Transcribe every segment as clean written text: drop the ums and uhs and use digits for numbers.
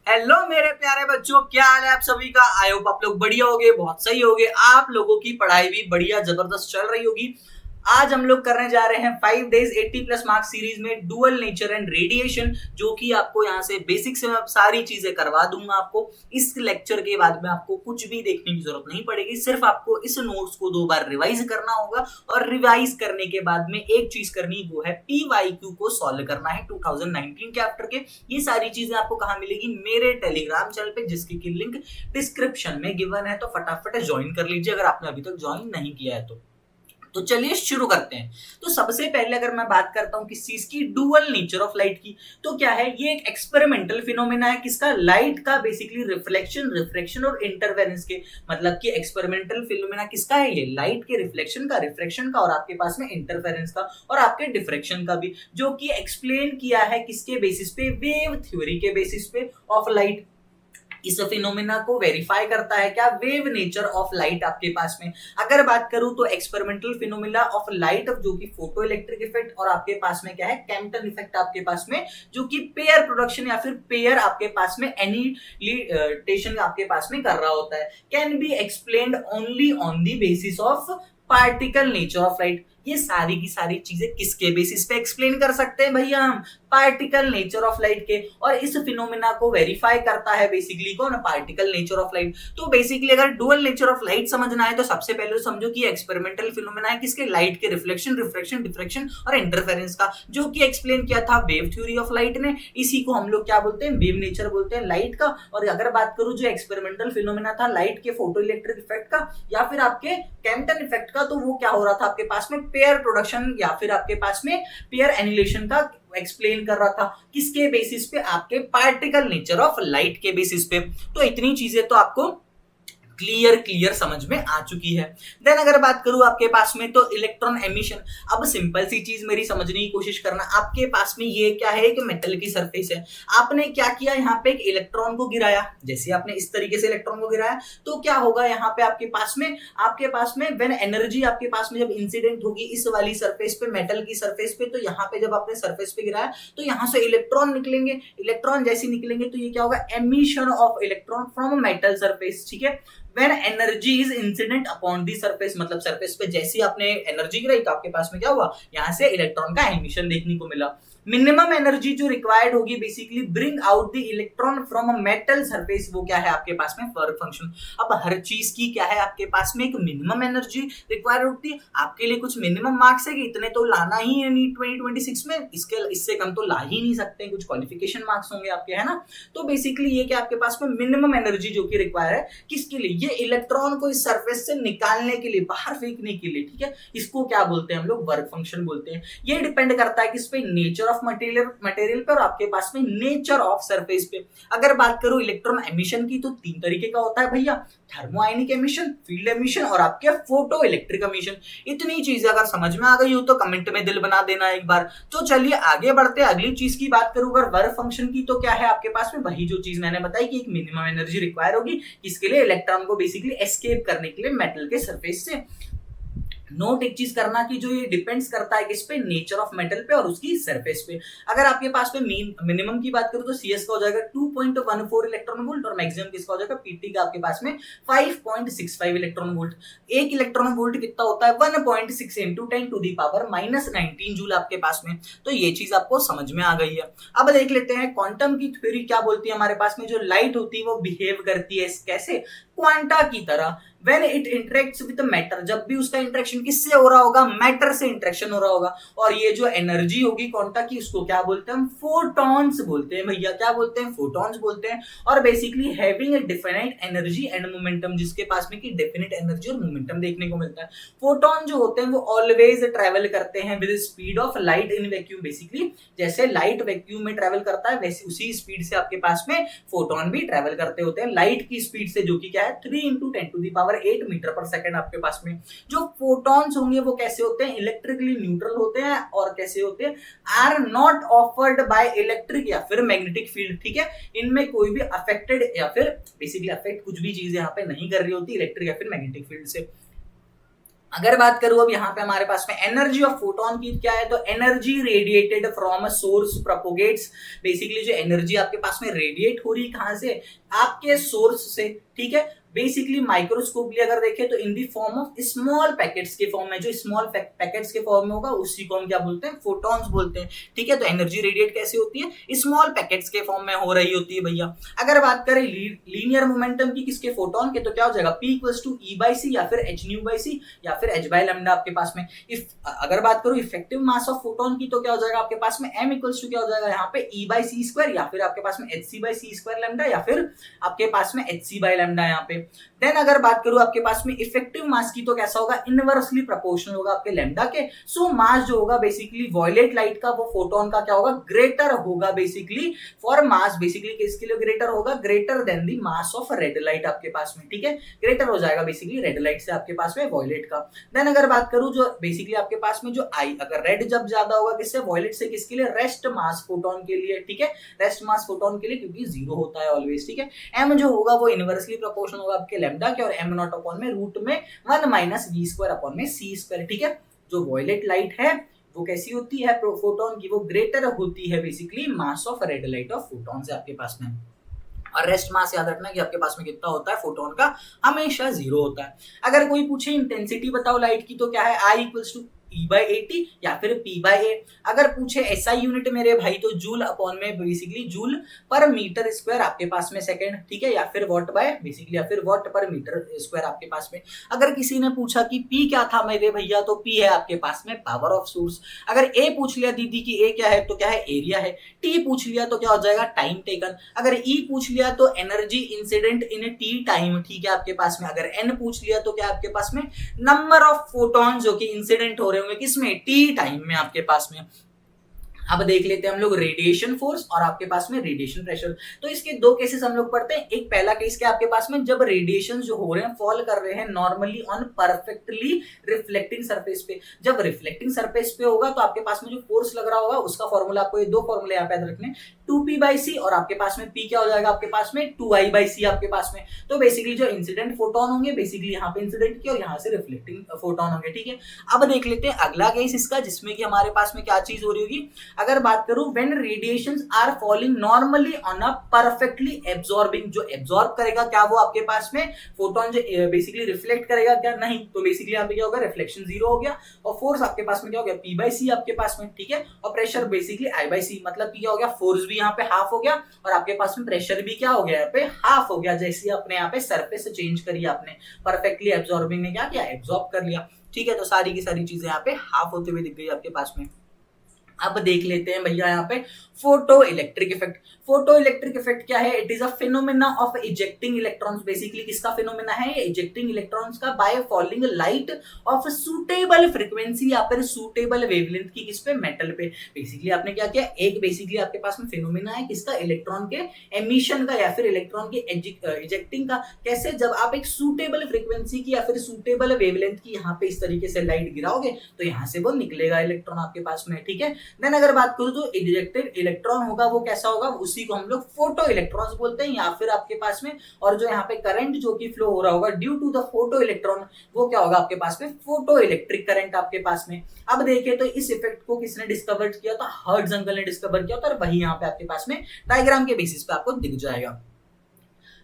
Hello मेरे प्यारे बच्चों, क्या हाल है आप सभी का। आई होप आप लोग बढ़िया होगे, बहुत सही होगे। आप लोगों की पढ़ाई भी बढ़िया जबरदस्त चल रही होगी। आज हम लोग करने जा रहे हैं 5 डेज 80 प्लस मार्क्स सीरीज में डुअल नेचर एंड रेडिएशन, जो कि आपको यहाँ से बेसिक से मैं सारी चीजें करवा दूंगा। आपको इस लेक्चर के बाद में आपको कुछ भी देखने की जरूरत नहीं पड़ेगी, सिर्फ आपको इस नोट्स को 2 बार रिवाइज करना होगा। और रिवाइज करने के बाद में एक चीज करनी, वो है PYQ को सॉल्व करना है 2019 के आफ्टर के। ये सारी चीजें आपको कहाँ मिलेगी? मेरे टेलीग्राम चैनल पे, जिसकी की लिंक डिस्क्रिप्शन में गिवन है। तो फटाफट ज्वाइन कर लीजिए अगर आपने अभी तक ज्वाइन नहीं किया है तो चलिए शुरू करते हैं। तो सबसे पहले अगर मैं बात करता हूं किस चीज की, डुअल नेचर ऑफ लाइट की, तो क्या है? ये एक एक्सपेरिमेंटल फिनोमेना है किसका? लाइट का। बेसिकली रिफ्लेक्शन, रिफ्रैक्शन और इंटरफेरेंस के, मतलब कि एक्सपेरिमेंटल फिनोमेना किसका है? ये लाइट के रिफ्लेक्शन का, रिफ्रैक्शन का, और आपके पास में इंटरफेरेंस का और आपके डिफ्रैक्शन का भी, जो कि एक्सप्लेन किया है किसके बेसिस पे? वेव थ्योरी के बेसिस पे ऑफ लाइट। इस फिनोमेना को वेरीफाई करता है क्या? वेव नेचर ऑफ लाइट आपके पास में। अगर बात करूं तो एक्सपेरिमेंटल फिनोमेना ऑफ लाइट, जो कि फोटो इलेक्ट्रिक इफेक्ट, और आपके पास में क्या है? कैम्पटन इफेक्ट आपके पास में, जो कि पेयर प्रोडक्शन या फिर पेयर आपके पास में एनिलिटेशन आपके पास में कर रहा होता है। Can be explained only on the basis of particle nature of light. ये सारी की सारी चीजें किसके बेसिस पे एक्सप्लेन कर सकते हैं भैया? हम पार्टिकल नेचर ऑफ लाइट के। और इस फिनोमेना को वेरीफाई करता है बेसिकली कौन? Particle nature of light. तो बेसिकली अगर डुअल नेचर ऑफ लाइट समझना है तो सबसे पहले तो समझो कि एक्सपेरिमेंटल फिनोमेना है किसके? लाइट के रिफ्लेक्शन, रिफ्रैक्शन, डिफ्रैक्शन और इंटरफेरेंस का, जो कि एक्सप्लेन किया था वेव थ्योरी ऑफ लाइट ने। इसी को हम लोग क्या बोलते हैं? वेव नेचर बोलते हैं लाइट का। और अगर बात करूं जो एक्सपेरिमेंटल फिनोमेना था लाइट के फोटो इलेक्ट्रिक इफेक्ट का या फिर आपके कैम्पटन इफेक्ट का, तो वो क्या हो रहा था आपके पास में? पेयर प्रोडक्शन या फिर आपके पास में पेयर एनिलेशन का एक्सप्लेन कर रहा था। किसके बेसिस पे? आपके पार्टिकल नेचर ऑफ लाइट के बेसिस पे। तो इतनी चीजें तो आपको क्लियर समझ में आ चुकी है। देन अगर बात करूं आपके पास में तो इलेक्ट्रॉन एमिशन। अब सिंपल सी चीज मेरी समझने की कोशिश करना। आपके पास में ये क्या है? एक मेटल की सरफेस है। आपने क्या किया? यहाँ पे एक इलेक्ट्रॉन को गिराया। जैसे आपने इस तरीके से इलेक्ट्रॉन को गिराया तो क्या होगा यहाँ पे आपके पास में व्हेन एनर्जी आपके पास में जब इंसिडेंट होगी इस वाली सरफेस पे, मेटल की सरफेस पे, तो यहाँ पे जब आपने सरफेस पे गिराया तो यहाँ से इलेक्ट्रॉन निकलेंगे। इलेक्ट्रॉन जैसे निकलेंगे तो ये क्या होगा? Emission of electron from metal surface. ठीक है। When energy is incident upon the surface, मतलब सरफेस पे जैसी आपने एनर्जी गिराई तो आपके पास में क्या हुआ? यहाँ से इलेक्ट्रॉन का एमिशन देखने को मिला। मिनिमम एनर्जी जो रिक्वायर्ड होगी basically bring out the electron from a metal surface, वो क्या है आपके पास में? Work function. अब हर चीज की क्या है आपके पास में? एक मिनिमम एनर्जी रिक्वायर्ड होती है। आपके लिए कुछ मिनिमम मार्क्स है कि इतने तो लाना ही है नहीं 2026 में, इससे कम तो ला ही नहीं सकते, कुछ क्वालिफिकेशन मार्क्स होंगे आपके, है ना। तो बेसिकली ये क्या आपके पास में मिनिमम एनर्जी जो कि रिक्वायर है किसके लिए? ये इलेक्ट्रॉन को इस सरफेस से निकालने के लिए, बाहर फेंकने के लिए। ठीक है। इसको क्या बोलते हैं हम लोग? वर्क फंक्शन बोलते हैं। ये डिपेंड करता है किस पे? नेचर ऑफ मटेरियल पे और आपके पास में नेचर ऑफ सरफेस पे। अगर बात करूं इलेक्ट्रॉन एमिशन की तो 3 तरीके का होता है भैया। थर्मोआयनिक एमिशन, फील्ड एमिशन और आपके फोटो इलेक्ट्रिक एमिशन। इतनी चीजें अगर समझ में आ गई हो तो कमेंट में दिल बना देना एक बार। तो चलिए आगे बढ़ते हैं। अगली चीज की बात करूं अगर वर्क फंक्शन की, तो क्या है आपके पास में? वही जो चीज मैंने बताई कि एक मिनिमम एनर्जी रिक्वायर होगी किसके लिए? इलेक्ट्रॉन को बेसिकली एस्केप करने के लिए मेटल के सरफेस से। नोट एक चीज करना कि जो ये डिपेंड्स करता है किस पे? नेचर ऑफ मेटल पे और उसकी सरफेस पे। अगर आपके पास में मिनिमम की बात करूं तो CS का हो जाएगा 2.14 इलेक्ट्रॉन वोल्ट और मैक्सिमम किसका हो जाएगा? PT का आपके पास में 5.65 इलेक्ट्रॉन वोल्ट। एक इलेक्ट्रॉन वोल्ट कितना होता है? 1.6 इंटू 10⁻⁻19 जूल आपके पास में। तो ये चीज आपको समझ में आ गई है। अब देख लेते हैं क्वांटम की थ्योरी क्या बोलती है। हमारे पास में जो लाइट होती है वो बिहेव करती है कैसे? क्वांटा की तरह। When it interacts with matter, जब भी उसका इंटरेक्शन किससे हो रहा होगा? मैटर से इंटरेक्शन हो रहा होगा। और ये जो एनर्जी होगी क्वांटा की, उसको क्या बोलते हैं? हम फोटॉन्स बोलते हैं भैया। क्या बोलते हैं? फोटॉन्स बोलते हैं। और basically having a definite energy and momentum, जिसके पास में की डेफिनेट एनर्जी और मोमेंटम देखने को मिलता है। फोटॉन जो होते हैं वो ऑलवेज ट्रेवल करते हैं with speed of light in vacuum. Basically जैसे लाइट वैक्यूम में ट्रेवल करता है वैसे उसी स्पीड से आपके पास में फोटोन भी ट्रेवल करते होते हैं, लाइट की स्पीड से, जो कि क्या है? 3 × 10⁸ मीटर पर सेकंड आपके पास में। जो फोटॉन्स होंगे वो कैसे होते हैं? इलेक्ट्रिकली न्यूट्रल होते हैं। और कैसे होते हैं? Are not offered by electric या फिर मैग्नेटिक फील्ड। ठीक है। इनमें कोई भी अफेक्टेड या फिर बेसिकली अफेक्ट कुछ भी चीज यहाँ पे नहीं कर रही होती इलेक्ट्रिक या फिर मैग्नेटिक फील्ड से। अगर बात करूं अब यहाँ पे हमारे पास में एनर्जी ऑफ फोटोन की क्या है, तो energy radiated from a source propagates, basically जो एनर्जी आपके पास में रेडिएट हो रही है कहां से, आपके सोर्स से, ठीक है। बेसिकली माइक्रोस्कोपली अगर देखें तो in the form of small packets के फॉर्म में, जो स्मॉल पैकेट्स के फॉर्म में होगा उसी को हम क्या बोलते हैं, फोटॉन्स बोलते हैं, ठीक है। तो एनर्जी रेडिएट कैसे होती है, स्मॉल पैकेट्स के फॉर्म में हो रही होती है भैया। अगर बात करें लीनियर मोमेंटम की किसके, फोटोन के, तो क्या हो जाएगा P equals to E by c या फिर h न्यू बाई सी या फिर h बाई लैम्डा आपके पास में। अगर बात करूं इफेक्टिव मास ऑफ फोटोन की, तो क्या हो जाएगा आपके पास में m इक्वल्स टू क्या हो जाएगा यहाँ पे E बाई सी स्क्वायर या फिर आपके पास में hc by c square lambda या फिर आपके पास में hc बाई लैम्डा यहाँ पे। देन अगर बात करूं आपके पास में इफेक्टिव मास की, तो कैसा होगा, इनवर्सली प्रोपोर्शनल होगा आपके लैम्डा के। सो मास जो होगा बेसिकली वॉयलेट लाइट का, वो फोटोन का क्या होगा, ग्रेटर होगा बेसिकली फॉर मास, बेसिकली किसके लिए ग्रेटर होगा, greater than the mass of red light आपके पास में, ठीक है। ग्रेटर हो जाएगा बेसिकली रेड लाइट से आपके पास में वॉयलेट का। देन अगर बात करूं जो बेसिकली आपके पास में जो आई, अगर रेड जब ज्यादा होगा किससे, वॉयलेट से, किसके लिए, रेस्ट मास फोटोन के लिए, ठीक है, रेस्ट मास फोटोन के लिए, क्योंकि जीरो होता है ऑलवेज, ठीक है। एम जो होगा वो इनवर्सली प्रोपोर्शनल होगा आपके लैम्डा के, और एम नॉट अपॉन में रूट में 1 माइनस वी स्क्वायर अपॉन में सी स्क्वायर, ठीक है। जो वॉयलेट लाइट है वो कैसी होती है फोटोन की, वो ग्रेटर होती है basically mass of red light of photon से आपके पास में। और रेस्ट मास याद रखना कि आपके पास में कितना होता है फोटोन का, हमेशा जीरो होता है। अगर कोई पूछे इंटेंसिटी बताओ लाइट की, तो क्या है, I equals to E by 80 या फिर P बाई A। अगर पूछे SI यूनिट मेरे भाई, तो जूल अपॉन में बेसिकली जूल पर मीटर स्क्वायर आपके पास में सेकंड, ठीक है, या फिर वॉट बाय बेसिकली या फिर वॉट पर मीटर स्क्वायर आपके पास में। अगर किसी ने पूछा कि P क्या था मेरे भैया, तो P है आपके पास में पावर ऑफ सोर्स। अगर A पूछ लिया दीदी की A क्या है, तो क्या है, एरिया है। T पूछ लिया तो क्या हो जाएगा, टाइम टेकन। अगर E पूछ लिया तो energy incident in T time, ठीक है आपके पास में। अगर N पूछ लिया तो क्या आपके पास में, नंबर ऑफ फोटॉन जो कि इंसिडेंट हो रहे होंगे किसमें, टी टाइम में आपके पास में। अब देख लेते हैं हम लोग रेडिएशन फोर्स और आपके पास में रेडिएशन प्रेशर। तो इसके दो केसेस हम लोग पढ़ते हैं। एक पहला केस क्या आपके पास में, जब रेडिएशन जो हो रहे हैं फॉल कर रहे हैं normally on perfectly reflecting surface पे। जब रिफ्लेक्टिंग सरफेस पे होगा तो आपके पास में जो फोर्स लग रहा होगा उसका फॉर्मूला, आपको ये दो फॉर्मूले यहाँ पे याद रखने, 2p बाई सी और आपके पास में p क्या हो जाएगा आपके पास में 2i बाई सी आपके पास में। तो बेसिकली जो इंसिडेंट फोटोन होंगे बेसिकली यहाँ पे इंसिडेंट की और यहाँ से रिफ्लेक्टिंग फोटोन होंगे, ठीक है। अब देख लेते हैं अगला केस इसका, जिसमें कि हमारे पास में क्या चीज हो रही होगी। अगर बात करूं when radiations are falling normally on a perfectly absorbing, जो एब्जॉर्ब करेगा क्या वो आपके पास में फोटोन जो बेसिकली रिफ्लेक्ट करेगा क्या, नहीं। तो बेसिकली यहाँ पे क्या होगा, रिफ्लेक्शन जीरो हो गया और फोर्स आपके पास में क्या हो गया, p बाई सी आपके पास में, ठीक है। और प्रेशर बेसिकली I बाई सी, मतलब क्या हो गया, फोर्स भी यहाँ पे हाफ हो गया और आपके पास में प्रेशर भी क्या हो गया, यहाँ पे हाफ हो गया। जैसे अपने यहाँ पे सरफेस से चेंज करी आपने, परफेक्टली एब्जॉर्बिंग ने क्या किया, एब्जॉर्ब कर लिया, ठीक है। तो सारी की सारी चीजें यहाँ पे हाफ होते हुए दिख गई आपके पास में। अब देख लेते हैं भैया यहाँ पे photo electric effect. Photo electric effect क्या है, it is a phenomena of ejecting electrons. Basically किसका फिनोमेना है, ये इजेक्टिंग इलेक्ट्रॉन्स का by falling light of suitable frequency या फिर सुटेबल वेवलेंथ की किस पे, मेटल पे। बेसिकली आपने क्या किया, एक बेसिकली आपके पास में फिनोमेना है किसका, इलेक्ट्रॉन के एमिशन का या फिर इलेक्ट्रॉन के इजेक्टिंग का। कैसे, जब आप एक सुटेबल फ्रीक्वेंसी की या फिर सुटेबल वेवलेंथ की यहाँ पे इस तरीके से लाइट गिराओगे तो यहाँ से वो निकलेगा इलेक्ट्रॉन आपके पास में, ठीक है। देन अगर बात करूं तो इजेक्टेड इलेक्ट्रॉन होगा वो कैसा होगा, उसी को हम लोग फोटो इलेक्ट्रॉन्स बोलते हैं या फिर आपके पास में। और जो यहाँ पे करंट जो कि फ्लो हो रहा होगा due to the photo electron, वो क्या होगा आपके पास में, फोटो इलेक्ट्रिक करंट आपके पास में। अब देखिए तो इस इफेक्ट को किसने डिस्कवर किया था, हर्ट्ज अंकल ने डिस्कवर किया था और वही यहाँ पे आपके पास में डायग्राम के बेसिस पे आपको दिख जाएगा।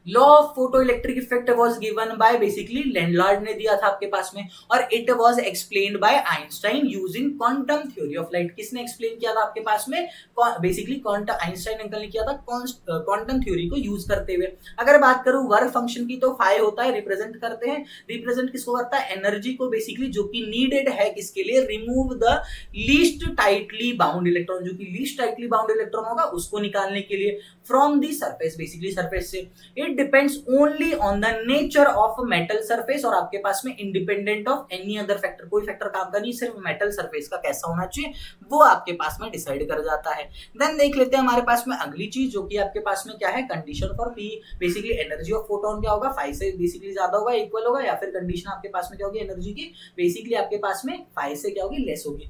Law of photo electric effect was given by basically Lenard ने दिया था आपके पास में, और it was explained by Einstein using quantum theory of light. किसने एक्सप्लेन किया था आपके पास में, बेसिकली आइंस्टाइन अंकल ने किया था क्वांटम थ्योरी को यूज करते हुए। अगर बात करूं वर्क फंक्शन की, तो फाई होता है रिप्रेजेंट करते हैं, रिप्रेजेंट किसको करता है, एनर्जी को बेसिकली, जो कि नीडेड है किसके लिए, remove the least tightly bound electron, जो कि लीस्ट टाइटली बाउंड इलेक्ट्रॉन होगा उसको निकालने के लिए from the surface, basically surface से। It depends only on the nature of metal surface, और आपके पास में independent of any other factor, कोई फैक्टर काम का नहीं, सिर्फ मेटल सरफेस का कैसा होना चाहिए वो आपके पास में डिसाइड कर जाता है। देन देख लेते हैं हमारे पास में अगली चीज, जो कि आपके पास में क्या है, condition for P. Basically energy of photon क्या होगा, 5 से बेसिकली ज्यादा होगा, इक्वल होगा, या फिर कंडीशन आपके पास में क्या होगी एनर्जी की, बेसिकली आपके पास में 5 से क्या होगी, लेस होगी।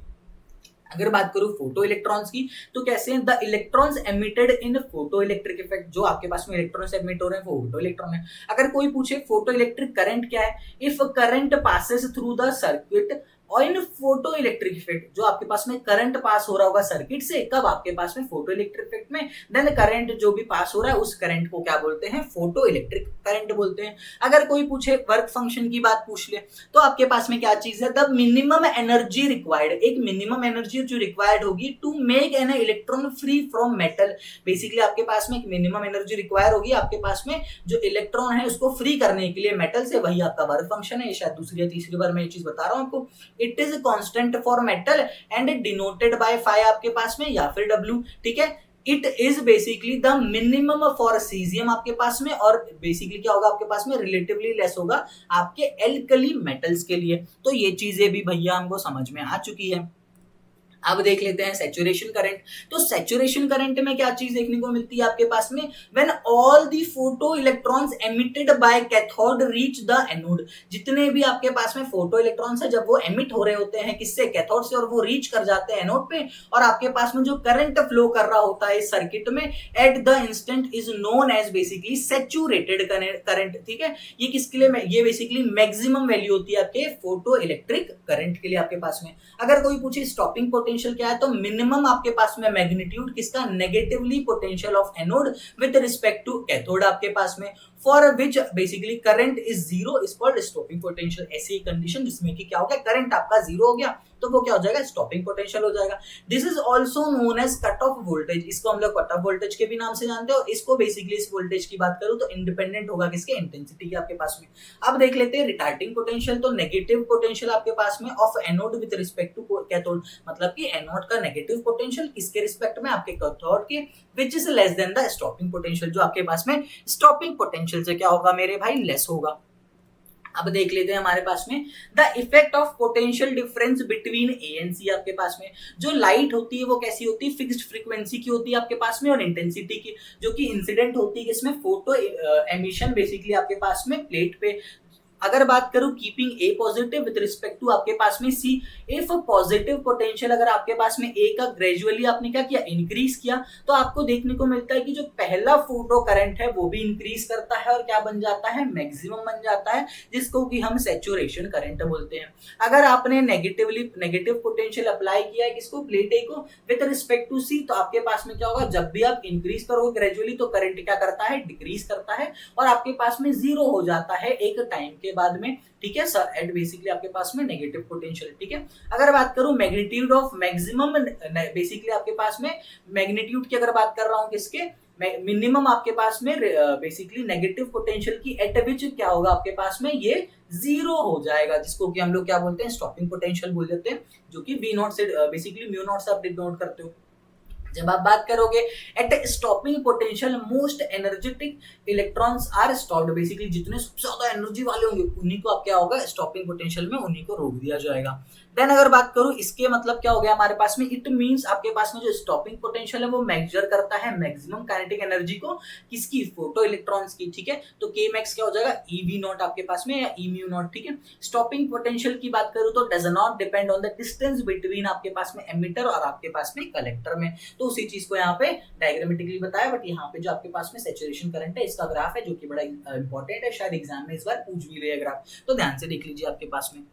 अगर बात करूं फोटो इलेक्ट्रॉन्स की तो कैसे हैं, the electrons emitted in photo electric effect, जो आपके पास में इलेक्ट्रॉन्स एमिट हो रहे हैं वो फोटो इलेक्ट्रॉन है। अगर कोई पूछे फोटो इलेक्ट्रिक करंट क्या है, if current passes through the circuit और इन फोटो इलेक्ट्रिक इफेक्ट, जो आपके पास में करंट पास हो रहा होगा सर्किट से, कब आपके पास में फोटो इलेक्ट्रिक इफेक्ट में, देन करंट जो भी पास हो रहा है उस करंट को क्या बोलते हैं, फोटो इलेक्ट्रिक करंट बोलते हैं। अगर कोई पूछे वर्क फंक्शन की बात पूछ ले तो आपके पास में क्या चीज है, द मिनिमम एनर्जी रिक्वायर्ड, एक मिनिमम एनर्जी जो रिक्वायर्ड होगी to make an electron free from metal. Basically आपके पास में एक मिनिमम एनर्जी रिक्वायर होगी आपके पास में जो इलेक्ट्रॉन है उसको फ्री करने के लिए मेटल से, वही आपका वर्क फंक्शन है। ये शायद दूसरी या तीसरी बार मैं ये चीज बता रहा हूं आपको। It is constant for metal and denoted by phi आपके पास में, या फिर डब्ल्यू, ठीक है। It is basically the minimum for caesium आपके पास में, और बेसिकली क्या होगा आपके पास में, रिलेटिवली लेस होगा आपके एल्कली मेटल्स के लिए। तो ये चीजें भी भैया हमको समझ में आ चुकी है। अब देख लेते हैं सैचुरेशन करंट। तो सैचुरेशन करंट में क्या चीज देखने को मिलती है आपके पास में, when all the photo electrons emitted by cathode reach the anode, जितने भी आपके पास में फोटो इलेक्ट्रॉन्स है जब वो एमिट हो रहे होते हैं किससे, कैथोड से, और वो रीच कर जाते हैं एनोड पे, और आपके पास में जो करंट फ्लो कर रहा होता है इस सर्किट में at the instant is known as basically saturated current, ठीक है। ये किसके लिए, ये बेसिकली मैक्सिमम वैल्यू होती है आपके फोटो इलेक्ट्रिक करंट के लिए आपके पास में। अगर कोई पूछे स्टॉपिंग पोटेंशियल क्या है, तो मिनिमम आपके पास में मैग्नीट्यूड किसका, negatively potential of anode with respect to cathode आपके पास में, for which basically current is zero is called stopping potential. ऐसी कंडीशन जिसमें कि क्या हो गया, करंट आपका जीरो हो गया तो वो क्या हो जाएगा, स्टॉपिंग पोटेंशियल हो जाएगा। This is also known as cut off voltage, इसको हम लोग कट ऑफ वोल्टेज के भी नाम से जानते हैं, और इसको बेसिकली इस वोल्टेज की बात करूं तो इंडिपेंडेंट होगा किसके, इंटेंसिटी के आपके पास में। अब देख लेते हैं रिटार्डिंग पोटेंशियल। तो नेगेटिव पोटेंशियल आपके पास में of anode with respect to cathode, मतलब कि एनोड का नेगेटिव पोटेंशियल किसके रिस्पेक्ट में, आपके कैथोड के, which is less than the stopping potential, जो आपके पास में स्टॉपिंग पोटेंशियल से क्या होगा मेरे भाई, लेस होगा। अब देख लेते हैं हमारे पास में the effect of potential difference between A and C. आपके पास में जो लाइट होती है वो कैसी होती है, फिक्स्ड फ्रीक्वेंसी की होती है आपके पास में, और इंटेंसिटी की, जो कि इंसिडेंट होती है इसमें फोटो एमिशन बेसिकली आपके पास में प्लेट पे। अगर बात करूं keeping a positive with respect to आपके पास में सी, इफ पॉजिटिव पोटेंशियल अगर आपके पास में ए का ग्रेजुअली आपने क्या किया, इंक्रीज किया, तो आपको देखने को मिलता है कि जो पहला फोटो करंट है वो भी इंक्रीज करता है और क्या बन जाता है, मैक्सिमम बन जाता है, जिसको कि हम सैचुरेशन करंट बोलते हैं। अगर आपने नेगेटिव पोटेंशियल अप्लाई किया है किसको, प्लेट ए को, विद रिस्पेक्ट टू सी, तो आपके पास में क्या होगा, जब भी आप इंक्रीज करोगे ग्रेजुअली तो करंट क्या करता है, डिक्रीज करता है, और आपके पास में जीरो हो जाता है एक टाइम के बाद में, ठीक है सर, एट बेसिकली आपके पास में नेगेटिव पोटेंशियल, ठीक है। अगर बात करूं मैग्नीट्यूड ऑफ मैक्सिमम, बेसिकली आपके पास में मैग्नीट्यूड की अगर बात कर रहा हूं किसके, मिनिमम आपके पास में बेसिकली नेगेटिव पोटेंशियल की, एट विच क्या होगा आपके पास में, ये जीरो हो जाएगा, जिसको कि हम लोग क्या बोलते हैं, स्टॉपिंग पोटेंशियल बोल देते हैं, जो कि V not say basically mu not say आप डिनोट करते हो। जब आप बात करोगे at stopping potential most energetic electrons are stopped, basically जितने सबसे ज्यादा एनर्जी वाले होंगे उन्हीं को आप क्या होगा, स्टॉपिंग पोटेंशियल में उन्हीं को रोक दिया जाएगा। देन अगर बात करूं इसके मतलब क्या हो गया हमारे पास में, इट मींस आपके पास में जो स्टॉपिंग पोटेंशियल है वो मेजर करता है मैक्सिमम काइनेटिक एनर्जी को, किसकी, फोटो इलेक्ट्रॉन्स की, ठीक है। तो के मैक्स क्या हो जाएगा, ई वी नॉट आपके पास में, या ई म्यू नॉट, ठीक है। स्टॉपिंग पोटेंशियल की बात करूं तो does not depend on the distance between आपके पास में एमिटर और आपके पास में कलेक्टर में। तो उसी चीज को यहाँ पे डायग्रामेटिकली बताया, बट यहाँ पे जो आपके पास में सैचुरेशन करंट है इसका ग्राफ है, जो कि बड़ा इंपॉर्टेंट है, शायद एग्जाम में इस बार पूछ भी रहे ग्राफ, तो ध्यान से देख लीजिए आपके पास में।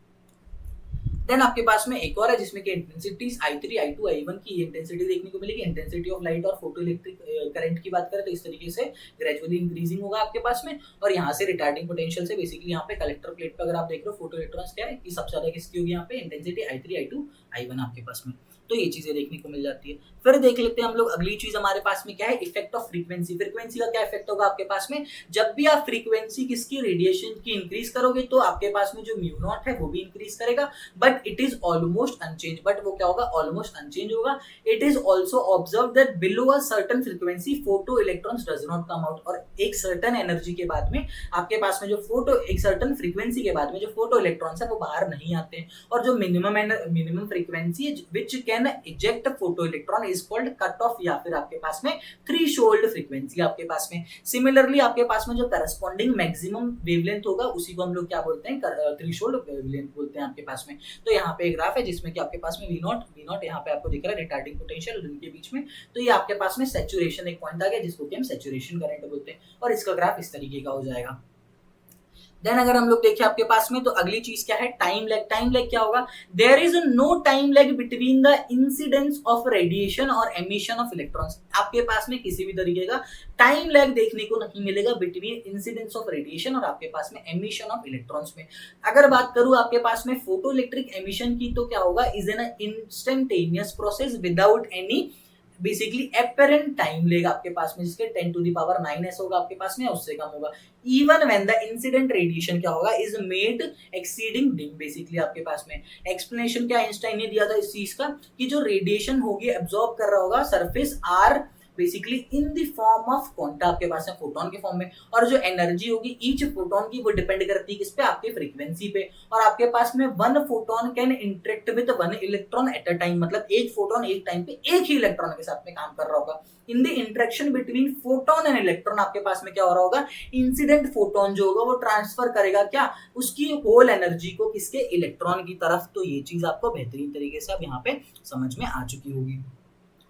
देन आपके पास में एक और है जिसमें कि इंटेंसिटीज I3, I2, I1 की इंटेंसिटी देखने को मिलेगी। इंटेंसिटी ऑफ लाइट और फोटो इलेक्ट्रिक करंट की बात करें तो इस तरीके से ग्रेजुअली इंक्रीजिंग होगा आपके पास में, और यहाँ से रिटार्डिंग पोटेंशियल से बेसिकली यहाँ पे कलेक्टर प्लेट पे अगर आप देख रहे हो फोटो इलेक्ट्रॉन्स क्या है कि सबसे ज्यादा किसकी होगी यहाँ पे, इंटेंसिटी I3, I2, I1 आपके पास में। तो ये चीजें देखने को मिल जाती है। फिर देख लेते हैं हम लोग अगली चीज हमारे पास में क्या है, इफेक्ट ऑफ फ्रीक्वेंसी। फ्रीक्वेंसी का क्या इफेक्ट होगा आपके पास में, जब भी आप फ्रीक्वेंसी किसकी, रेडिएशन की इंक्रीज करोगे तो आपके पास में जो म्यू नॉट है वो भी इंक्रीज करेगा, but it is almost unchange, but वो क्या होगा, ऑलमोस्ट अनचेंज होगा। It is also observe that below a certain frequency photo electrons does not come out, और एक सर्टन एनर्जी के बाद में आपके पास में जो फोटो, एक सर्टन फ्रीक्वेंसी के बाद में जो फोटो इलेक्ट्रॉन्स है वो बाहर नहीं आते हैं, और जो मिनिमम फ्रीक्वेंसी है which can when eject photo electron is called cut off या फिर आपके पास में थ्रेशोल्ड फ्रीक्वेंसी आपके पास में। सिमिलरली आपके पास में जो करस्पॉन्डिंग मैक्सिमम वेवलेंथ होगा उसी को हम लोग क्या बोलते हैं, थ्रेशोल्ड वेवलेंथ बोलते हैं आपके पास में। तो यहाँ पे एक ग्राफ है जिसमें कि आपके पास में V0 यहाँ पे आपको दिख रहा है रिटार्डिंग पोटेंशियल उनके बीच में। तो ये आपके पास में सैचुरेशन एक पॉइंट आ गया जिसको कि हम सैचुरेशन करंट बोलते हैं और इसका ग्राफ इस तरीके का हो जाएगा। देन अगर हम लोग देखें आपके पास में तो अगली चीज क्या है, टाइम लैग। टाइम लैग क्या होगा, there is no time lag between the incidence of radiation और एमिशन ऑफ इलेक्ट्रॉन्स। आपके पास में किसी भी तरीके का टाइम लैग देखने को नहीं मिलेगा बिटवीन इंसिडेंस ऑफ रेडिएशन और आपके पास में एमिशन ऑफ इलेक्ट्रॉन्स में। अगर बात करूं आपके पास में फोटो इलेक्ट्रिक एमिशन की तो क्या होगा, is an instantaneous process without any basically apparent time लेगा आपके पास में, जिसके 10 to the power 9s होगा आपके पास में, उससे कम होगा। Even when the incident radiation क्या होगा, is made exceeding dim basically आपके पास में। एक्सप्लेनेशन क्या आइंस्टाइन ने दिया था इस चीज का कि जो रेडिएशन होगी एब्जॉर्ब कर रहा होगा surface are basically in the form of quanta आपके पास है फोटोन के फॉर्म में, और जो एनर्जी होगी ईच फोटोन की वो डिपेंड करती है किस पे, आपके फ्रीक्वेंसी पे। और आपके पास में one photon can interact with one electron at a time, मतलब एक फोटोन एक टाइम पे एक ही इलेक्ट्रॉन के साथ में काम कर रहा होगा। In the interaction between photon and electron आपके पास में क्या हो रहा होगा, इंसिडेंट फोटोन जो होगा वो ट्रांसफर करेगा क्या, उसकी होल एनर्जी को किसके, इलेक्ट्रॉन की तरफ। तो ये चीज आपको बेहतरीन तरीके से अब यहाँ पे समझ में आ चुकी होगी।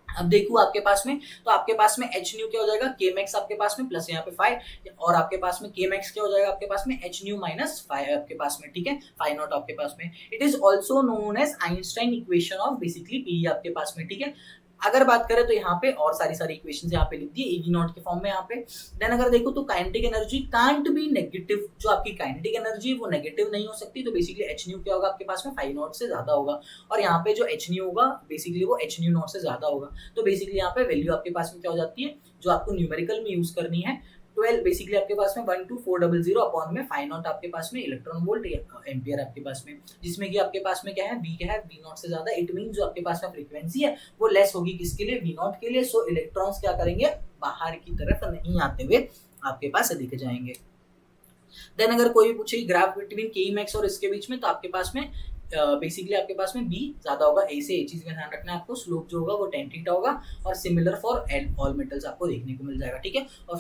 अब देखो आपके पास में, तो आपके पास में एच न्यू क्या हो जाएगा, के मैक्स आपके पास में प्लस यहाँ पे फाइव, और आपके पास में के मैक्स क्या हो जाएगा आपके पास में, एच न्यू माइनस फाइव आपके पास में, ठीक है, फाइव नॉट आपके पास में। It is also known as Einstein equation of basically P आपके पास में, ठीक है। अगर बात करें तो यहाँ पे और सारी इक्वेशंस यहाँ पे लिख दी एवी नॉट के फॉर्म में यहाँ पे। देन अगर देखो तो kinetic energy can't be negative, जो आपकी काइनेटिक एनर्जी वो नेगेटिव नहीं हो सकती। तो बेसिकली एच न्यू क्या होगा आपके पास में, फाइव नॉट से ज्यादा होगा, और यहाँ पे जो एच न्यू होगा बेसिकली वो एच न्यू नॉट से ज्यादा होगा। तो बेसिकली यहाँ पे वैल्यू आपके पास में क्या हो जाती है, जो आपको न्यूमेरिकल में यूज करनी है 12 बेसिकली आपके पास में 12400 अपॉन में 5 नॉट आपके पास में इलेक्ट्रॉन वोल्ट या एम्पियर आपके पास में, जिसमें कि आपके पास में क्या है, वी क्या है, वी नॉट से ज्यादा। इट मीन जो आपके पास में फ्रीक्वेंसी है वो लेस होगी किसके लिए, वी नॉट के लिए। सो इलेक्ट्रॉन्स क्या करेंगे, बाहर की तरफ नहीं आते हुए आपके पास दिख जाएंगे। देन अगर कोई पूछे ग्राफ बिटवीन के मैक्स और इसके बीच में, तो आपके पास में बेसिकली आपके पास में बी ज्यादा होगा, ए से ए चीज में ध्यान रखना है आपको। स्लोप जो होगा वो tan थीटा होगा, और सिमिलर फॉर ऑल मेटल्स आपको देखने को मिल जाएगा, ठीक है। और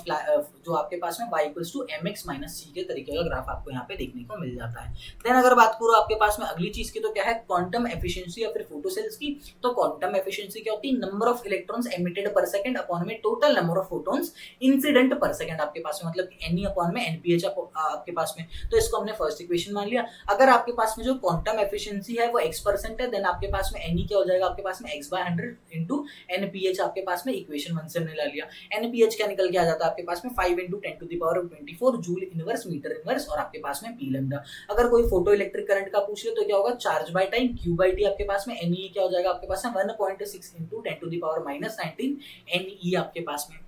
जो आपके पास में y equals to mx minus c के तरीके का ग्राफ आपको यहाँ पे देखने को मिल जाता है। देन अगर बात करो आपके पास में अगली चीज की, तो क्या है, क्वांटम एफिशिएंसी या फिर फोटोसेल्स की। तो क्वांटम एफिशिएंसी क्या होती है, नंबर ऑफ इलेक्ट्रॉन्स एमिटेड पर सेकंड अपॉन में total number of photons incident पर सेकंड आपके पास में, मतलब Ne अपॉन में NPH आपके पास में। तो इसको हमने फर्स्ट इक्वेशन मान लिया। अगर आपके पास में जो क्वांटम एफिशिएंसी है वो x% है, देन आपके पास में Ne क्या हो जाएगा आपके पास में x/100 इंटू NPH आपके पास में इक्वेशन 1 से हमने ला लिया। NPH क्या निकल के आ जाता है आपके पास में 5 into 10⁻24 joule inverse metre inverse, और आपके पास में पी लैम्डा। अगर कोई फोटो इलेक्ट्रिक करंट का पूछ ले तो क्या होगा, चार्ज बाय टाइम Q/T आपके पास में। Ne क्या हो जाएगा आपके पास में 1.6 इंटू 10⁻−19 Ne आपके पास में,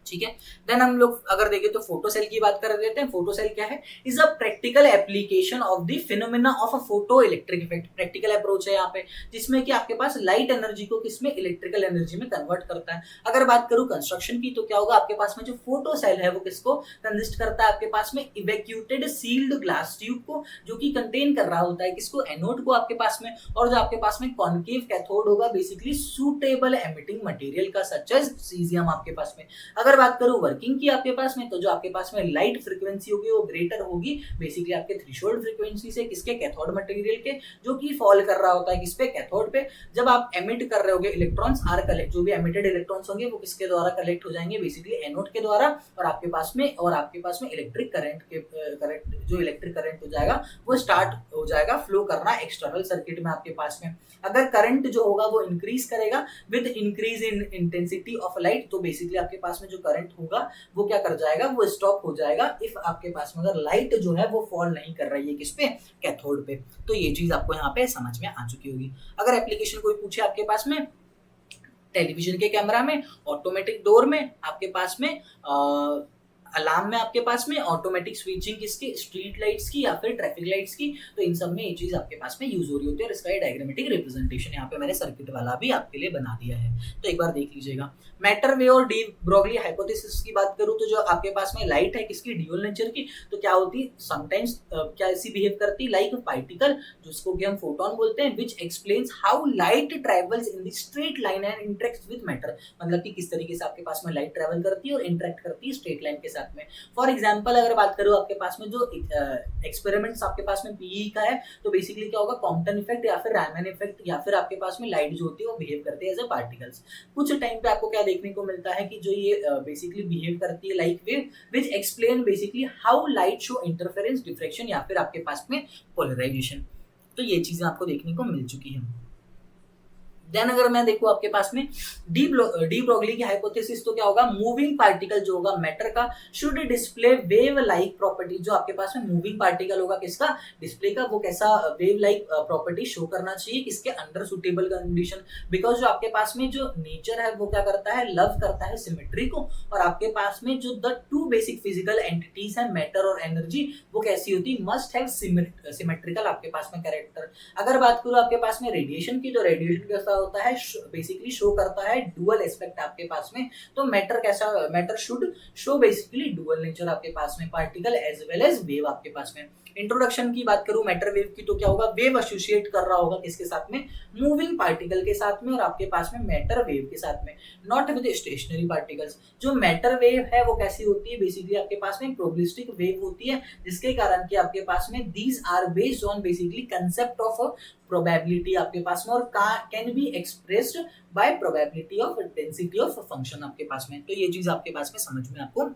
ठीक है। देन हम लोग अगर देखें तो फोटो सेल की बात कर लेते हैं। फोटो सेल क्या है, is a practical application of the phenomena of a photo electric effect. Practical approach है यहाँ पे, जिसमें कि आपके पास लाइट एनर्जी को किसमें, इलेक्ट्रिकल एनर्जी में कन्वर्ट करता है। अगर बात करूं कंस्ट्रक्शन की, तो क्या होगा आपके पास में जो फोटो सेल है वो किसको कंसिस्ट करता है आपके पास में, इवैक्यूटेड सील्ड ग्लास ट्यूब को, जो कि कंटेन कर रहा होता है किसको, एनोड को आपके पास में। और जो आपके पास में कॉन्केव कैथोड होगा बेसिकली सूटेबल एमिटिंग मटेरियल का, सच एज सीजियम आपके पास में। अगर बात करूं वर्किंग की आपके पास में, तो जो आपके पास में लाइट फ्रीक्वेंसी होगी वो ग्रेटर होगी बेसिकली आपके थ्रेशोल्ड फ्रीक्वेंसी से, किसके, कैथोड मटेरियल के, जो कि फॉल कर रहा होता है किस पे, कैथोड पे। जब आप एमिट कर रहे होगे इलेक्ट्रॉन्स आर कलेक्ट, जो भी एमिटेड इलेक्ट्रॉन्स होंगे वो किसके द्वारा कलेक्ट हो जाएंगे, बेसिकली एनोड के द्वारा। और आपके पास में इलेक्ट्रिक करंट के जो इलेक्ट्रिक करंट हो जाएगा वो स्टार्ट हो जाएगा फ्लो करना एक्सटर्नल सर्किट में आपके पास में। अगर करंट जो होगा वो इंक्रीज करेगा with increase in intensity of light, तो बेसिकली आपके पास में जो करंट होगा वो क्या कर जाएगा, वो स्टॉप हो जाएगा इफ आपके पास में अगर लाइट जो है वो फॉल नहीं कर रही है किस पे, कैथोड पे। तो ये चीज आपको यहाँ पे समझ में आ चुकी होगी। अगर एप्लीकेशन कोई पूछे आपके पास में टेलीविजन के कैमरा में, ऑटोमेटिक डोर में, आपके पास में अलार्म में आपके पास में ऑटोमेटिक स्विचिंग किसकी, स्ट्रीट लाइट्स की या फिर ट्रैफिक लाइट्स की, तो इन सब में ये चीज आपके पास में यूज हो रही होती है। और इसका डायग्रामेटिक रिप्रेजेंटेशन यहाँ पे मैंने सर्किट वाला भी आपके लिए बना दिया है, तो एक बार देख लीजिएगा। मैटर वेव और डी ब्रोगली हाइपोथेसिस की बात करूं तो जो आपके पास में लाइट है किसकी, ड्यूअल नेचर की, तो क्या होती समटाइम्स क्या ऐसी बिहेव करती लाइक पार्टिकल जिसको कि हम फोटोन बोलते हैं, विच explains how light travels in the straight line and interacts with matter, मतलब कि किस तरीके से आपके पास में लाइट ट्रेवल करती है और इंटरेक्ट करती है स्ट्रेट लाइन के साथ में। फॉर एग्जाम्पल अगर बात करूं आपके पास में जो एक्सपेरिमेंट्स आपके पास में पीई का है, तो बेसिकली क्या होगा, कॉम्पटन इफेक्ट या फिर रैमन इफेक्ट या फिर आपके पास में लाइट जो होती है वो बिहेव करती है एज अ पार्टिकल्स। कुछ टाइम पे आपको क्या देखने को मिलता है कि जो ये बेसिकली बिहेव करती है like wave which explain basically how light show interference, diffraction या फिर आपके पास में पोलराइजेशन, तो ये चीजें आपको देखने को मिल चुकी है। देन अगर मैं देखूं आपके पास में डी ब्रोगली की हाइपोथेसिस, तो क्या होगा, मूविंग पार्टिकल जो होगा मैटर का should display wave like property, जो आपके पास में मूविंग पार्टिकल होगा किसका, डिस्प्ले का, वो कैसा वेव लाइक प्रॉपर्टी शो करना चाहिए किसके अंडर सुटेबल कंडीशन, बिकॉज जो आपके पास में जो नेचर है वो क्या करता है, लव करता है सिमेट्री को, और आपके पास में जो the two basic physical entities है मैटर और एनर्जी, वो कैसी होती, मस्ट हैव सिमेट्रिकल आपके पास में कैरेक्टर। अगर बात करूं आपके पास में रेडिएशन की, तो रेडिएशन कैसा होता है, बेसिकली शो करता है डुअल एस्पेक्ट आपके पास में, तो मैटर कैसा, matter should show basically dual nature आपके पास में, particle as well as wave आपके पास में। इंट्रोडक्शन की बात करूं मैटर वेव की, तो क्या होगा, वेव एसोसिएट कर रहा होगा किसके साथ में, मूविंग पार्टिकल के साथ में और आपके पास में मैटर वेव के साथ में, नॉट विद स्टेशनरी पार्टिकल्स। जो मैटर वेव है वो कैसी होती है, बेसिकली आपके पास में प्रोबेबिलिस्टिक वेव होती है, जिसके कारण कि आपके पास में these are based on basically concept of probability आपके पास में, और can be expressed by probability of density of function आपके पास में, तो ये चीज आपके पास में समझ में आपको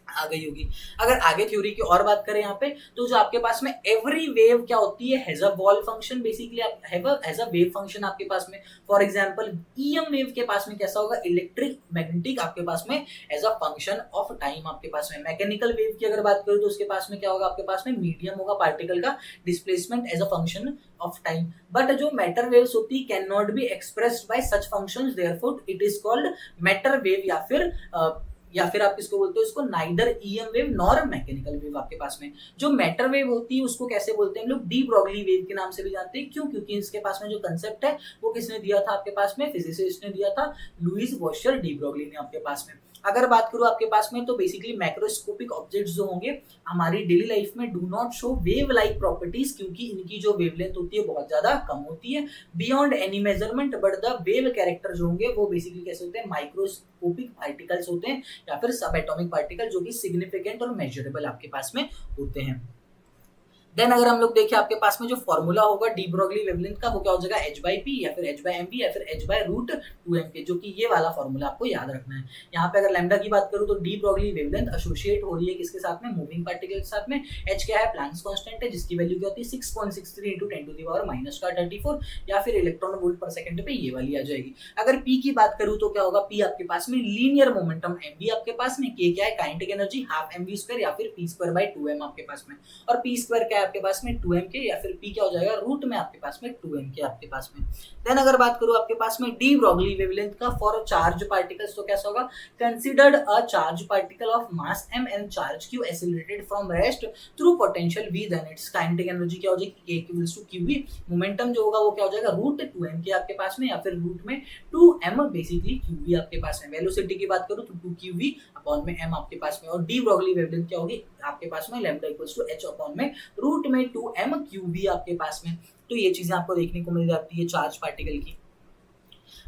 आ गई होगी। अगर आगे थ्योरी की और बात करें यहाँ पे, तो जो आपके पास में एवरी वेव क्या होती है, has a wall function, basically आप हैज अ वेव फंक्शन आपके पास में। फॉर एग्जांपल ईएम वेव के पास में कैसा होगा, इलेक्ट्रिक मैग्नेटिक आपके पास में as a function of time आपके पास में। मैकेनिकल वेव की अगर बात करूं तो उसके पास में क्या होगा, आपके पास में मीडियम होगा पार्टिकल का displacement as a function of time. But जो मैटर वेव्स होती है can not be expressed by such functions, therefore it is called matter wave, या फिर आप किसको बोलते हो, इसको neither EM wave nor mechanical wave आपके पास में। जो मैटर वेव होती है उसको कैसे बोलते हैं हम लोग, डी ब्रोगली वेव के नाम से भी जानते हैं। क्यों, क्योंकि इसके पास में जो कंसेप्ट है वो किसने दिया था आपके पास में, फिजिसिस्ट ने दिया था, लुईस वॉशर डी ब्रोगली ने आपके पास में। अगर बात करूं आपके पास में, तो बेसिकली मैक्रोस्कोपिक ऑब्जेक्ट्स जो होंगे हमारी डेली लाइफ में do not show wave like properties, क्योंकि इनकी जो वेवलेंथ होती है बहुत ज्यादा कम होती है beyond any measurement, but the wave character जो होंगे वो बेसिकली कैसे होते हैं, माइक्रोस्कोपिक पार्टिकल्स होते हैं या फिर सब एटॉमिक पार्टिकल, जो कि सिग्निफिकेंट और मेजरेबल आपके पास में होते हैं। देन अगर हम लोग देखें आपके पास में जो फॉर्मूला होगा डी ब्रोगली वेवलेंथ का, वो क्या हो जाएगा, h/p या फिर h/mv या फिर h/√2mk, जो कि ये वाला फॉर्मूला आपको याद रखना है। यहाँ पे अगर लैम्डा की बात करूँ तो डी ब्रोगली वेवलेंथ एसोसिएट हो रही है किसके साथ में, मूविंग पार्टिकल के साथ में। h क्या है, प्लैंक्स कांस्टेंट है, जिसकी वैल्यू क्या होती है 6.63 × 10⁻⁻34, या फिर इलेक्ट्रॉन वोल्ट पर सेकंड पे ये वाली आ जाएगी। अगर p की बात करूँ तो क्या होगा, p आपके पास में लीनियर मोमेंटम, mv आपके पास में, k क्या है, काइनेटिक एनर्जी ½ mv² या फिर p²/2m आपके पास में, और p² क्या है आपके पास में 2mk, या फिर p क्या हो जाएगा रूट में आपके पास में 2mk आपके पास में। देन अगर बात करूं आपके पास में डी ब्रोगली वेवलेंथ का फॉर चार्ज पार्टिकल्स, तो कैसा होगा, considered a charge particle of mass m and charge q accelerated from rest through potential v, then its kinetic energy क्या हो जाएगी, k = qv, मोमेंटम जो होगा वो क्या हो जाएगा √2mk आपके पास में, या फिर रूट में 2m बेसिकली qv आपके पास में। वेलोसिटी की बात करूं तो 2qv/m आपके पास में, और डी ब्रोगली वेवलेंथ क्या होगी आपके पास में, लैम्डा = h/√2m qv आपके पास में। तो ये चीजें आपको देखने को मिल जाती है चार्ज पार्टिकल की।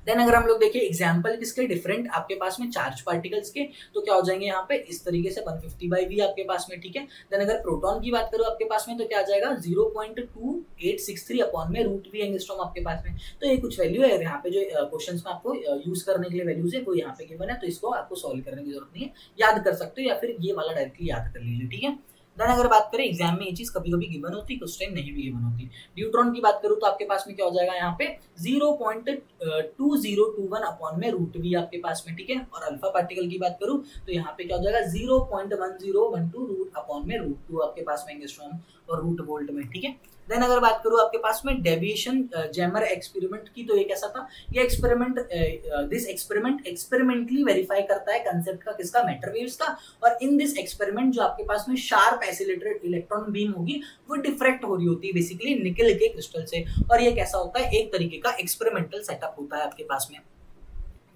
देन अगर हम लोग देखें एग्जाम्पल किसके, डिफरेंट आपके पास में चार्ज पार्टिकल्स के, तो क्या हो जाएंगे यहाँ पे इस तरीके से 150/v आपके पास में, ठीक है। देन अगर प्रोटॉन की बात करो आपके पास में, तो क्या आ जाएगा 0.2863/√v एंगस्ट्रॉम आपके पास में। तो ये कुछ वैल्यू है, यहाँ पे जो क्वेश्चंस में आपको यूज करने के लिए वैल्यूज है वो यहाँ पे गिवन है, तो इसको आपको सॉल्व करने की जरूरत नहीं है, याद कर सकते हो या फिर ये वाला डायरेक्टली याद कर लीजिए, ठीक है। देन अगर बात करें एग्जाम में ये चीज कभी कभी गिवन होती है, कुछ टाइम नहीं भी गिवन होती। न्यूट्रॉन की बात करूं तो आपके पास में क्या हो जाएगा यहाँ पे 0.2021/√v आपके पास में, ठीक है। और अल्फा पार्टिकल की बात करूं तो यहाँ पे क्या हो जाएगा 0.1012 √/√2 आपके पास में एंगस्ट्रॉम और रूट वोल्ट में, ठीक है। देन अगर बात करूँ आपके पास में डेविएशन जैमर एक्सपेरिमेंट की, तो ये कैसा था, ये experiment this experiment experimentally verify करता है कंसेप्ट का, किसका, मैटर वेव्स का। और इन दिस एक्सपेरिमेंट जो आपके पास में शार्प एसिलेटेड इलेक्ट्रॉन बीम होगी वो डिफ्रेक्ट हो रही होती है बेसिकली निकल के क्रिस्टल से। और ये कैसा होता है, एक तरीके का एक्सपेरिमेंटल सेटअप होता है आपके पास में।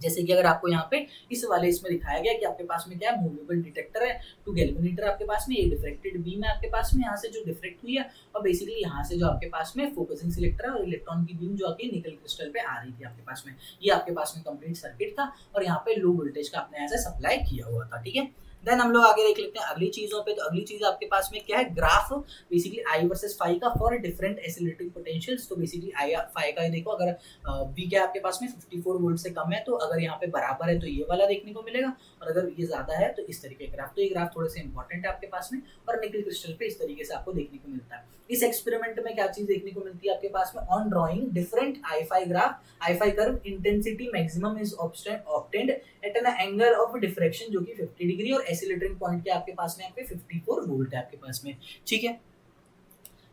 जैसे कि अगर आपको यहाँ पे इस वाले इसमें दिखाया गया कि आपके पास में क्या है, मूवेबल डिटेक्टर है, 2 गैल्वेनीमीटर आपके पास में, ये डिफ्रेक्टेड बीम है आपके पास में, यहाँ से जो डिफ्रेक्ट हुई है, और बेसिकली यहाँ से जो आपके पास में फोकसिंग सिलेक्टर है और इलेक्ट्रॉन की बीम जो आपकी निकल क्रिस्टल पे आ रही थी आपके पास में। ये आपके पास में कंप्लीट सर्किट था और यहाँ पे लो वोल्टेज का आपने ऐसे सप्लाई किया हुआ था, ठीक है। देन हम लोग आगे देख लेते हैं अगली चीजों पे। तो अगली चीज आपके पास में क्या है, graph basically I versus phi का फॉर डिफरेंट एसिलेटिंग पोटेंशियल्स। तो बेसिकली आई फाई का देखो, अगर वी क्या आपके पास में 54 वोल्ट से कम है, तो अगर यहाँ पे बराबर है तो ये वाला देखने को मिलेगा, और अगर ये ज्यादा है तो इस तरीके का ग्राफ। तो ये ग्राफ थोड़े से इंपॉर्टेंट है आपके पास में, और निकल क्रिस्टल पे इस तरीके से आपको देखने को मिलता है। इस एक्सपेरिमेंट में क्या चीज देखने को मिलती है आपके पास में, on drawing different I phi graph, I phi curve, intensity maximum is obtained at an angle of diffraction जो कि 50 डिग्री, और एसिलेटरिंग पॉइंट के आपके पास में यहाँ पे 54 वोल्ट है आपके पास में, ठीक है।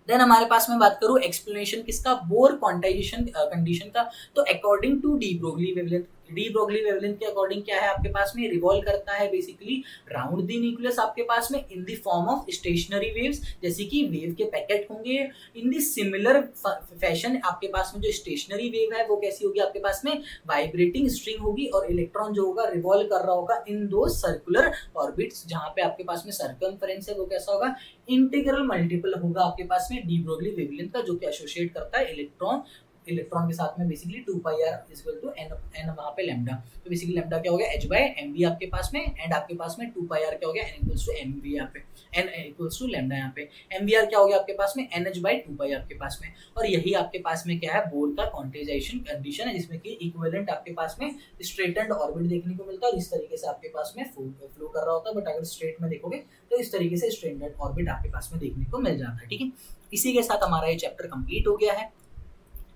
देन हमारे पास में बात करूं एक्सप्लेनेशन किसका, बोर क्वांटाइजेशन कंडीशन का। तो according to de Broglie wavelength, de Broglie wavelength के अकॉर्डिंग क्या है आपके पास में, रिवॉल्व करता है बेसिकली राउंड द न्यूक्लियस आपके पास में इन the form of stationery waves, जैसे कि वेव के पैकेट होंगे। इन द सिमिलर फैशन आपके पास में जो स्टेशनरी वेव है वो कैसी होगी आपके पास में, वाइब्रेटिंग स्ट्रिंग होगी, और इलेक्ट्रॉन जो होगा रिवॉल्व कर रहा होगा इन दो सर्कुलर ऑर्बिट्स, जहां पे आपके पास में सर्कमफेरेंस है वो कैसा होगा, इंटीग्रल मल्टीपल होगा आपके पास में डी ब्रोगली वेवलेंथ का, जो कि एसोसिएट करता है इलेक्ट्रॉन के साथ में basically 2πr equal to n वहां पे लैम्डा। तो बेसिकली लैम्डा क्या हो गया, h/mv आपके पास में, एंड आपके पास में 2πr क्या हो गया, n इक्वल्स टू mv यहाँ पे, n इक्वल्स टू लैम्डा यहाँ पे, mvr क्या हो गया आपके पास में, nh/2π आपके पास में। और यही आपके पास में क्या है, बोर का क्वांटाइजेशन कंडीशन है, जिसमें कि इक्विवेलेंट आपके पास में स्ट्रेटेंड ऑर्बिट देखने को मिलता है, और इस तरीके से आपके पास में फ्लो कर रहा होता है। बट अगर स्ट्रेट में देखोगे तो इस तरीके से स्ट्रेटेंड ऑर्बिट आपके पास में देखने को मिल जाता है, ठीक है। इसी के साथ हमारा ये चैप्टर कंप्लीट हो गया है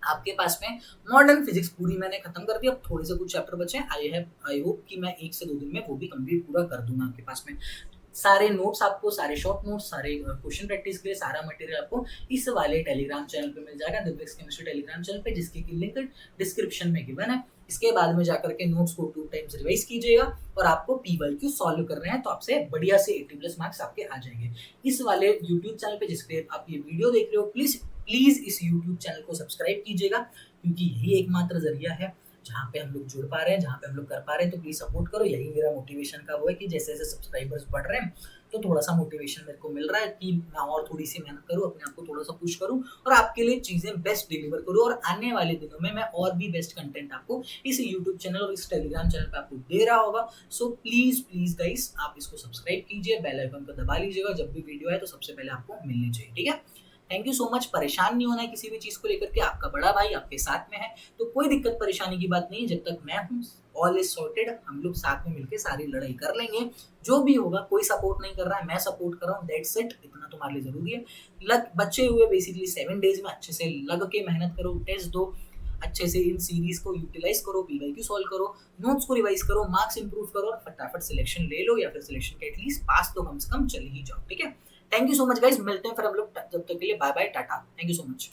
आपके पास में। मॉडर्न फिजिक्स पूरी मैंने खत्म कर दी, अब थोड़े से कुछ चैप्टर बचे हैं। आई होप कि मैं 1 से 2 दिन में वो भी कंप्लीट पूरा कर दूंगा आपके पास में। सारे नोट्स आपको, सारे शॉर्ट नोट्स, सारे क्वेश्चन प्रैक्टिस के लिए सारा मटेरियल आपको इस वाले टेलीग्राम चैनल पे मिल जाएगा, दिव्यक्स केमिस्ट्री टेलीग्राम चैनल पे, जिसकी की लिंक डिस्क्रिप्शन में गिवन है। इसके बाद में जाकर के नोट्स को 2 टाइम्स रिवाइज कीजिएगा, और आपको पीवाईक्यू सॉल्व कर रहे हैं तो आपसे बढ़िया से 80+ मार्क्स आपके आ जाएंगे। इस वाले यूट्यूब चैनल पे जिसपे आप ये वीडियो देख रहे हो, प्लीज इस यूट्यूब चैनल को सब्सक्राइब कीजिएगा, क्योंकि यही एकमात्र जरिया है जहाँ पे हम लोग जुड़ पा रहे हैं, जहाँ पे हम लोग कर पा रहे हैं। तो प्लीज सपोर्ट करो, यही मेरा मोटिवेशन का वो है कि जैसे जैसे सब्सक्राइबर्स बढ़ रहे हैं तो थोड़ा सा मोटिवेशन मेरे को मिल रहा है कि मैं और थोड़ी सी मेहनत करूँ, अपने आप को थोड़ा सा पुश करूँ, और आपके लिए चीजें बेस्ट डिलीवर करूँ। और आने वाले दिनों में मैं और भी बेस्ट कंटेंट आपको इस यूट्यूब चैनल और इस टेलीग्राम चैनल पे आपको दे रहा होगा। सो प्लीज गाइस, आप इसको सब्सक्राइब कीजिए, बेल आइकन को दबा लीजिएगा, जब भी वीडियो है तो सबसे पहले आपको मिलनी चाहिए, ठीक है। Thank you so much. परेशान नहीं होना है किसी भी चीज को लेकर के, आपका बड़ा भाई आपके साथ में है, तो कोई दिक्कत परेशानी की बात नहीं है। जब तक मैं हूँ, ऑल इज सॉर्टेड, हम लोग साथ में मिलकर सारी लड़ाई कर लेंगे। जो भी होगा, कोई सपोर्ट नहीं कर रहा है, मैं सपोर्ट कर रहा हूँ, दैट्स इट। इतना तुम्हारे लिए जरूरी है। बचे हुए बेसिकली 7 डेज में अच्छे से लग के मेहनत करो, टेस्ट दो, अच्छे से इन सीरीज को यूटिलाइज करो, पीवाईक्यू सॉल्व करो, नोट्स को रिवाइज करो, मार्क्स इंप्रूव करो, और फटाफट सिलेक्शन ले लो, या फिर सिलेक्शन के एटलीस्ट पास तो कम से कम चले ही जाओ, ठीक है। Thank you so much guys, मिलते हैं फिर हम लोग, जब तक के लिए bye bye, tata, thank you so much.